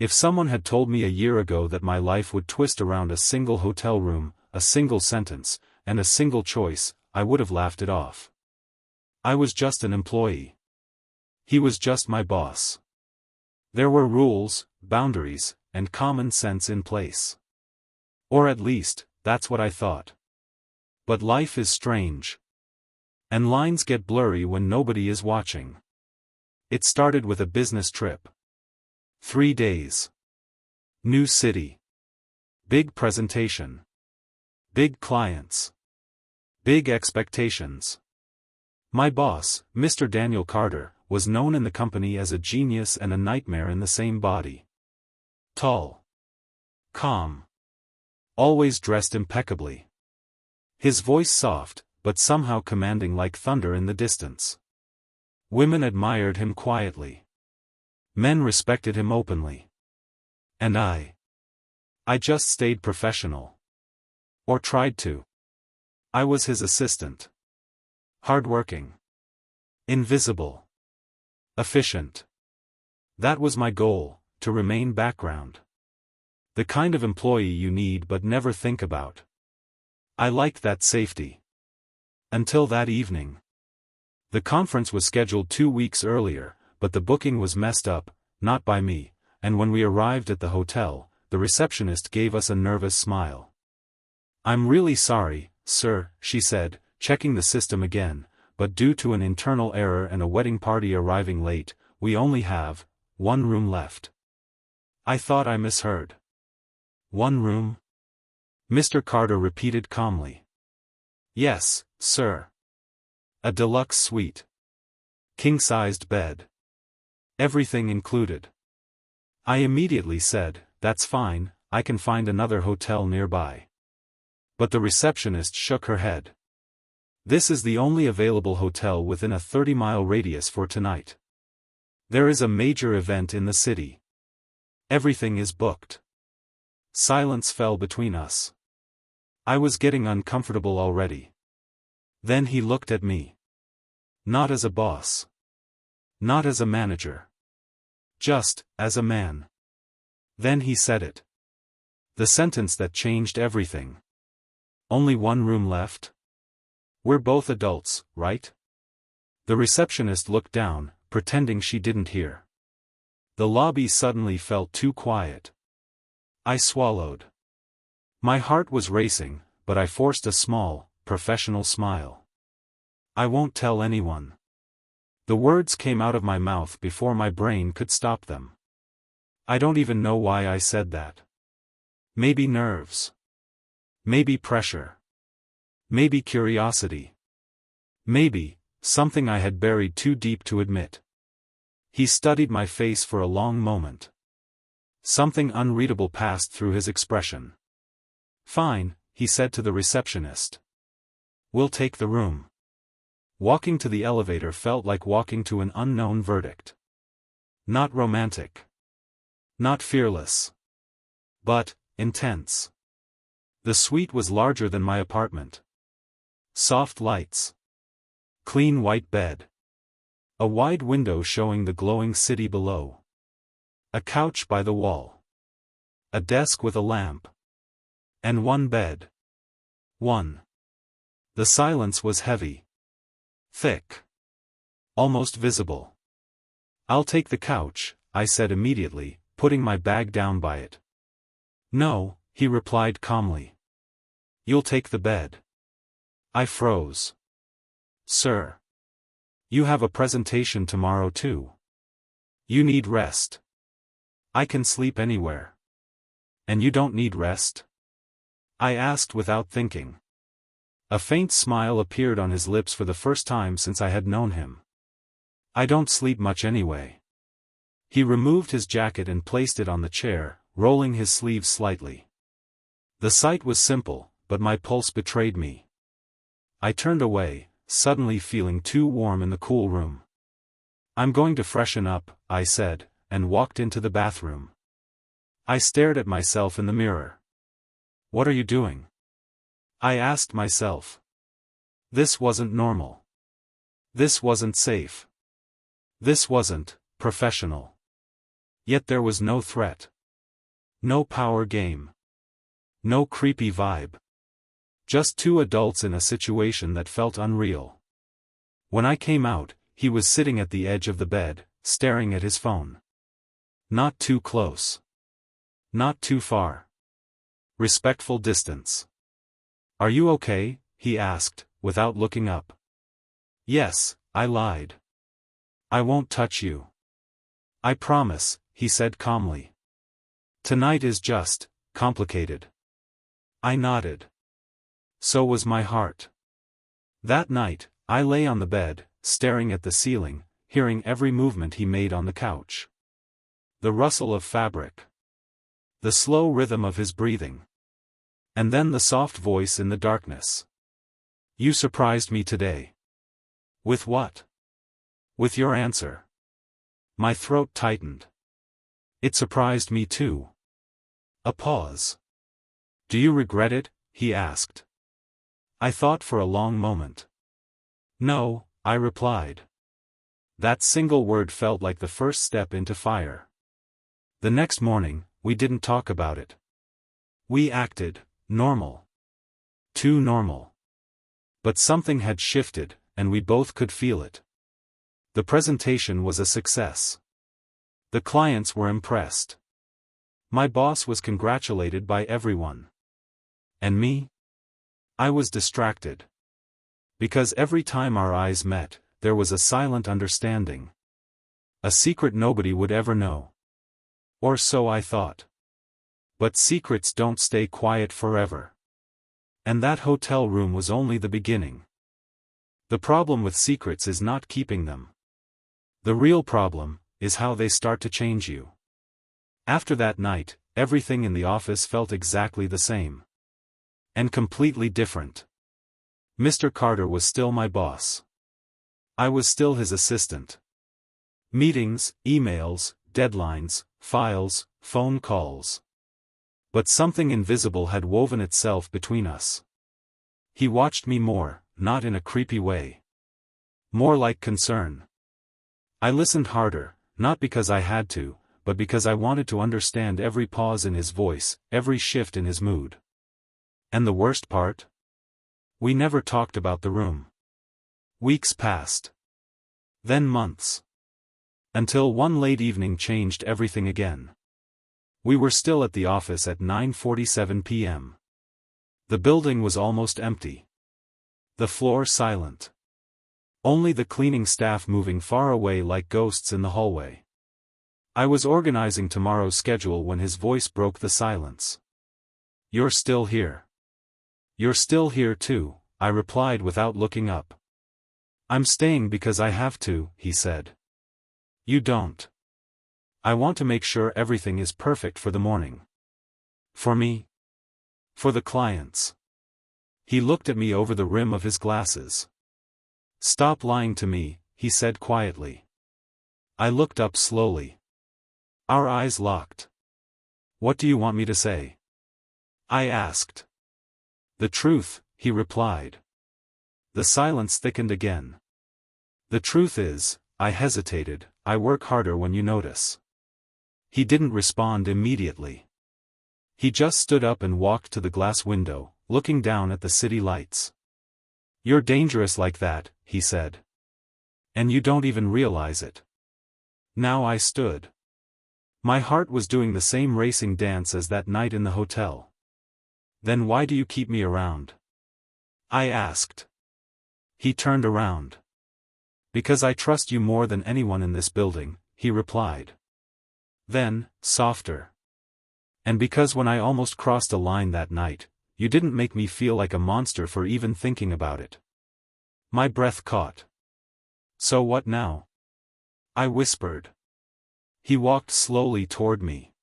If someone had told me a year ago that my life would twist around a single hotel room, a single sentence, and a single choice, I would have laughed it off. I was just an employee. He was just my boss. There were rules, boundaries, and common sense in place. Or at least, that's what I thought. But life is strange. And lines get blurry when nobody is watching. It started with a business trip. 3 days. New city. Big presentation. Big clients. Big expectations. My boss, Mr. Daniel Carter, was known in the company as a genius and a nightmare in the same body. Tall. Calm. Always dressed impeccably. His voice soft, but somehow commanding like thunder in the distance. Women admired him quietly. Men respected him openly. And I just stayed professional. Or tried to. I was his assistant. Hardworking. Invisible. Efficient. That was my goal, to remain background. The kind of employee you need but never think about. I liked that safety. Until that evening. The conference was scheduled 2 weeks earlier, but the booking was messed up, not by me, and when we arrived at the hotel, the receptionist gave us a nervous smile. "I'm really sorry, sir," she said, checking the system again, "but due to an internal error and a wedding party arriving late, we only have 1 room left." I thought I misheard. 1 room? Mr. Carter repeated calmly. "Yes, sir. A deluxe suite. King-sized bed. Everything included." I immediately said, "That's fine, I can find another hotel nearby." But the receptionist shook her head. "This is the only available hotel within a 30-mile radius for tonight. There is a major event in the city. Everything is booked." Silence fell between us. I was getting uncomfortable already. Then he looked at me. Not as a boss. Not as a manager. Just, as a man. Then he said it. The sentence that changed everything. "Only 1 room left? We're both adults, right?" The receptionist looked down, pretending she didn't hear. The lobby suddenly felt too quiet. I swallowed. My heart was racing, but I forced a small, professional smile. "I won't tell anyone." The words came out of my mouth before my brain could stop them. I don't even know why I said that. Maybe nerves. Maybe pressure. Maybe curiosity. Maybe something I had buried too deep to admit. He studied my face for a long moment. Something unreadable passed through his expression. "Fine," he said to the receptionist. "We'll take the room." Walking to the elevator felt like walking to an unknown verdict. Not romantic. Not fearless. But intense. The suite was larger than my apartment. Soft lights. Clean white bed. A wide window showing the glowing city below. A couch by the wall. A desk with a lamp. And 1 bed. 1. The silence was heavy. Thick. Almost visible. "I'll take the couch," I said immediately, putting my bag down by it. "No," he replied calmly. "You'll take the bed." I froze. "Sir. You have a presentation tomorrow too. You need rest." "I can sleep anywhere." "And you don't need rest?" I asked without thinking. A faint smile appeared on his lips for the first time since I had known him. "I don't sleep much anyway." He removed his jacket and placed it on the chair, rolling his sleeves slightly. The sight was simple, but my pulse betrayed me. I turned away, suddenly feeling too warm in the cool room. "I'm going to freshen up," I said, and walked into the bathroom. I stared at myself in the mirror. "What are you doing?" I asked myself. This wasn't normal. This wasn't safe. This wasn't professional. Yet there was no threat. No power game. No creepy vibe. Just two adults in a situation that felt unreal. When I came out, he was sitting at the edge of the bed, staring at his phone. Not too close. Not too far. Respectful distance. "Are you okay?" he asked, without looking up. "Yes," I lied. "I won't touch you. I promise," he said calmly. "Tonight is just complicated." I nodded. So was my heart. That night, I lay on the bed, staring at the ceiling, hearing every movement he made on the couch. The rustle of fabric. The slow rhythm of his breathing. And then the soft voice in the darkness. "You surprised me today." "With what?" "With your answer." My throat tightened. "It surprised me too." A pause. "Do you regret it?" he asked. I thought for a long moment. "No," I replied. That single word felt like the first step into fire. The next morning, we didn't talk about it. We acted normal. Too normal. But something had shifted, and we both could feel it. The presentation was a success. The clients were impressed. My boss was congratulated by everyone. And me? I was distracted. Because every time our eyes met, there was a silent understanding. A secret nobody would ever know. Or so I thought. But secrets don't stay quiet forever. And that hotel room was only the beginning. The problem with secrets is not keeping them. The real problem is how they start to change you. After that night, everything in the office felt exactly the same. And completely different. Mr. Carter was still my boss. I was still his assistant. Meetings, emails, deadlines, files, phone calls. But something invisible had woven itself between us. He watched me more, not in a creepy way. More like concern. I listened harder, not because I had to, but because I wanted to understand every pause in his voice, every shift in his mood. And the worst part? We never talked about the room. Weeks passed. Then months. Until one late evening changed everything again. We were still at the office at 9:47 p.m. The building was almost empty. The floor silent. Only the cleaning staff moving far away like ghosts in the hallway. I was organizing tomorrow's schedule when his voice broke the silence. "You're still here." "You're still here too," I replied without looking up. "I'm staying because I have to," he said. "You don't." "I want to make sure everything is perfect for the morning." "For me?" "For the clients." He looked at me over the rim of his glasses. "Stop lying to me," he said quietly. I looked up slowly. Our eyes locked. "What do you want me to say?" I asked. "The truth," he replied. The silence thickened again. "The truth is," I hesitated, "I work harder when you notice." He didn't respond immediately. He just stood up and walked to the glass window, looking down at the city lights. "You're dangerous like that," he said. "And you don't even realize it." Now I stood. My heart was doing the same racing dance as that night in the hotel. "Then why do you keep me around?" I asked. He turned around. "Because I trust you more than anyone in this building," he replied. Then, softer. "And because when I almost crossed a line that night, you didn't make me feel like a monster for even thinking about it." My breath caught. "So what now?" I whispered. He walked slowly toward me.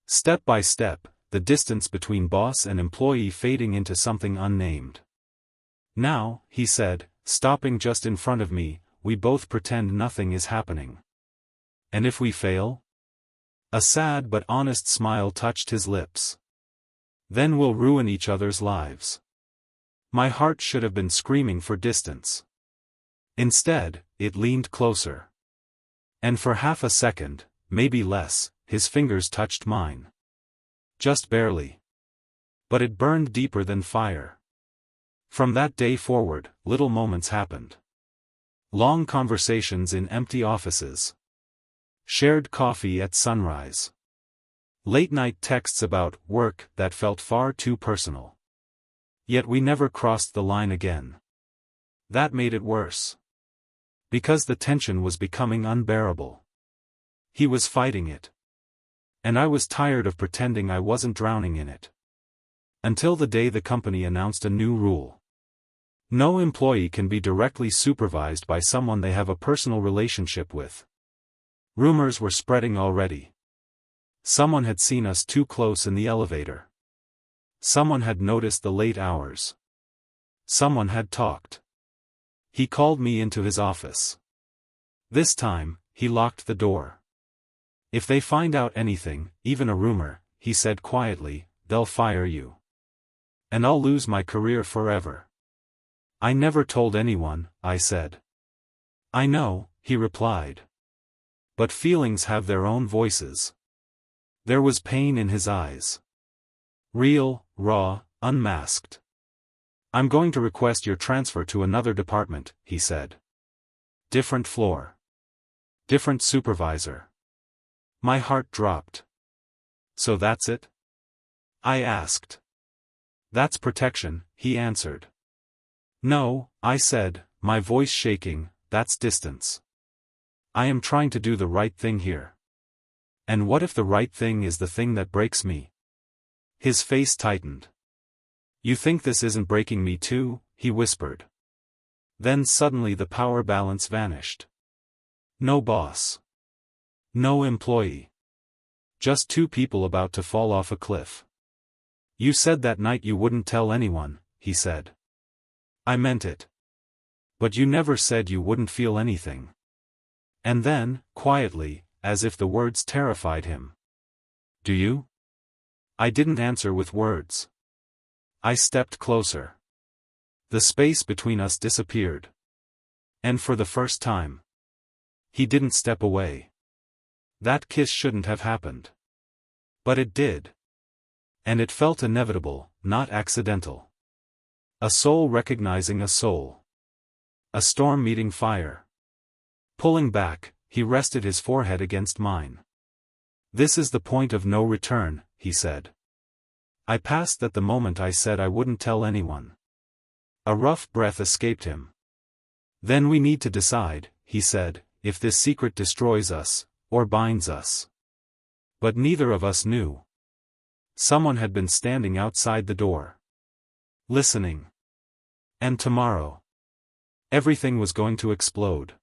Step by step, the distance between boss and employee fading into something unnamed. "Now," he said, stopping just in front of me, "we both pretend nothing is happening." "And if we fail?" A sad but honest smile touched his lips. "Then we'll ruin each other's lives." My heart should have been screaming for distance. Instead, it leaned closer. And for half a second, maybe less, his fingers touched mine. Just barely. But it burned deeper than fire. From that day forward, little moments happened. Long conversations in empty offices. Shared coffee at sunrise. Late-night texts about work that felt far too personal. Yet we never crossed the line again. That made it worse. Because the tension was becoming unbearable. He was fighting it. And I was tired of pretending I wasn't drowning in it. Until the day the company announced a new rule. No employee can be directly supervised by someone they have a personal relationship with. Rumors were spreading already. Someone had seen us too close in the elevator. Someone had noticed the late hours. Someone had talked. He called me into his office. This time, he locked the door. If they find out anything, even a rumor, he said quietly, they'll fire you. And I'll lose my career forever. I never told anyone, I said. I know, he replied. But feelings have their own voices. There was pain in his eyes. Real, raw, unmasked. I'm going to request your transfer to another department, he said. Different floor. Different supervisor. My heart dropped. So that's it? I asked. That's protection, he answered. No, I said, my voice shaking, that's distance. I am trying to do the right thing here. And what if the right thing is the thing that breaks me? His face tightened. You think this isn't breaking me too? He whispered. Then suddenly the power balance vanished. No boss. No employee. Just two people about to fall off a cliff. You said that night you wouldn't tell anyone, he said. I meant it. But you never said you wouldn't feel anything. And then, quietly, as if the words terrified him. Do you? I didn't answer with words. I stepped closer. The space between us disappeared. And for the first time, he didn't step away. That kiss shouldn't have happened. But it did. And it felt inevitable, not accidental. A soul recognizing a soul. A storm meeting fire. Pulling back, he rested his forehead against mine. This is the point of no return, he said. I passed that the moment I said I wouldn't tell anyone. A rough breath escaped him. Then we need to decide, he said, if this secret destroys us, or binds us. But neither of us knew. Someone had been standing outside the door. Listening. And tomorrow. Everything was going to explode.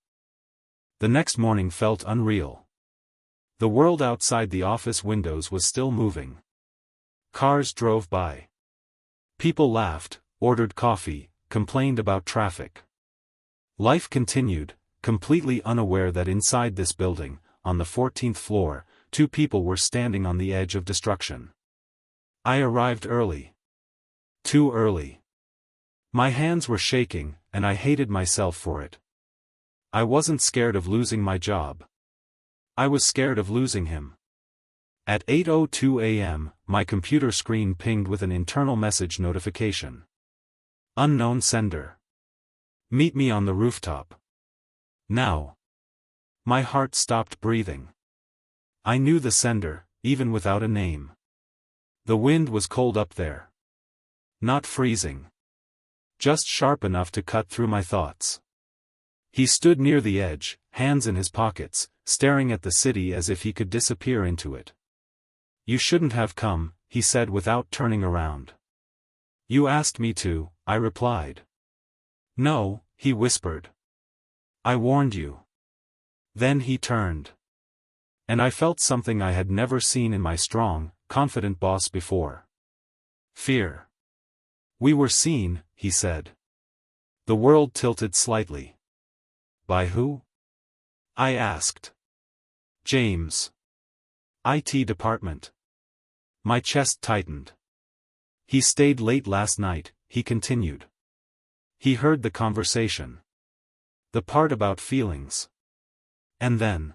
The next morning felt unreal. The world outside the office windows was still moving. Cars drove by. People laughed, ordered coffee, complained about traffic. Life continued, completely unaware that inside this building, on the 14th floor, two people were standing on the edge of destruction. I arrived early. Too early. My hands were shaking, and I hated myself for it. I wasn't scared of losing my job. I was scared of losing him. At 8:02 a.m., my computer screen pinged with an internal message notification. Unknown sender. Meet me on the rooftop. Now. My heart stopped breathing. I knew the sender, even without a name. The wind was cold up there. Not freezing. Just sharp enough to cut through my thoughts. He stood near the edge, hands in his pockets, staring at the city as if he could disappear into it. You shouldn't have come, he said without turning around. You asked me to, I replied. No, he whispered. I warned you. Then he turned. And I felt something I had never seen in my strong, confident boss before. Fear. We were seen, he said. The world tilted slightly. By who? I asked. James. IT department. My chest tightened. He stayed late last night, he continued. He heard the conversation. The part about feelings. And then.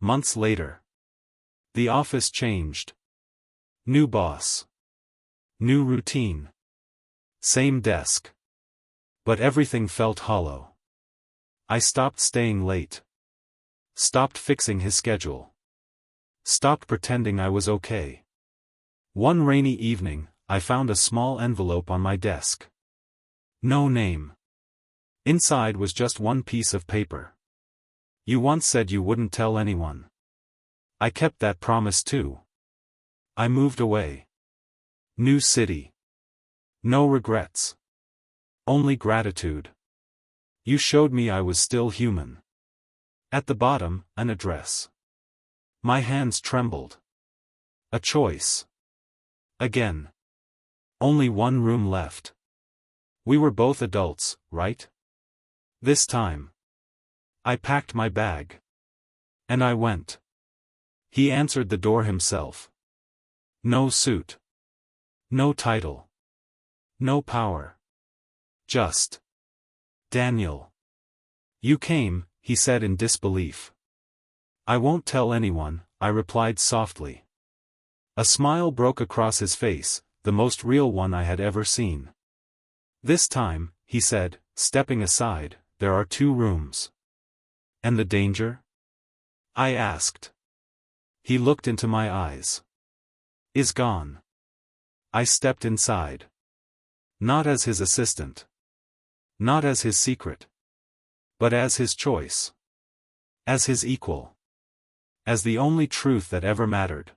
Months later. The office changed. New boss. New routine. Same desk. But everything felt hollow. I stopped staying late. Stopped fixing his schedule. Stopped pretending I was okay. One rainy evening, I found a small envelope on my desk. No name. Inside was just one piece of paper. You once said you wouldn't tell anyone. I kept that promise too. I moved away. New city. No regrets. Only gratitude. You showed me I was still human. At the bottom, an address. My hands trembled. A choice. Again. Only one room left. We were both adults, right? This time. I packed my bag. And I went. He answered the door himself. No suit. No title. No power. Just. Daniel. You came, he said in disbelief. I won't tell anyone, I replied softly. A smile broke across his face, the most real one I had ever seen. This time, he said, stepping aside, there are 2 rooms. And the danger? I asked. He looked into my eyes. Is gone. I stepped inside. Not as his assistant. Not as his secret. But as his choice. As his equal. As the only truth that ever mattered.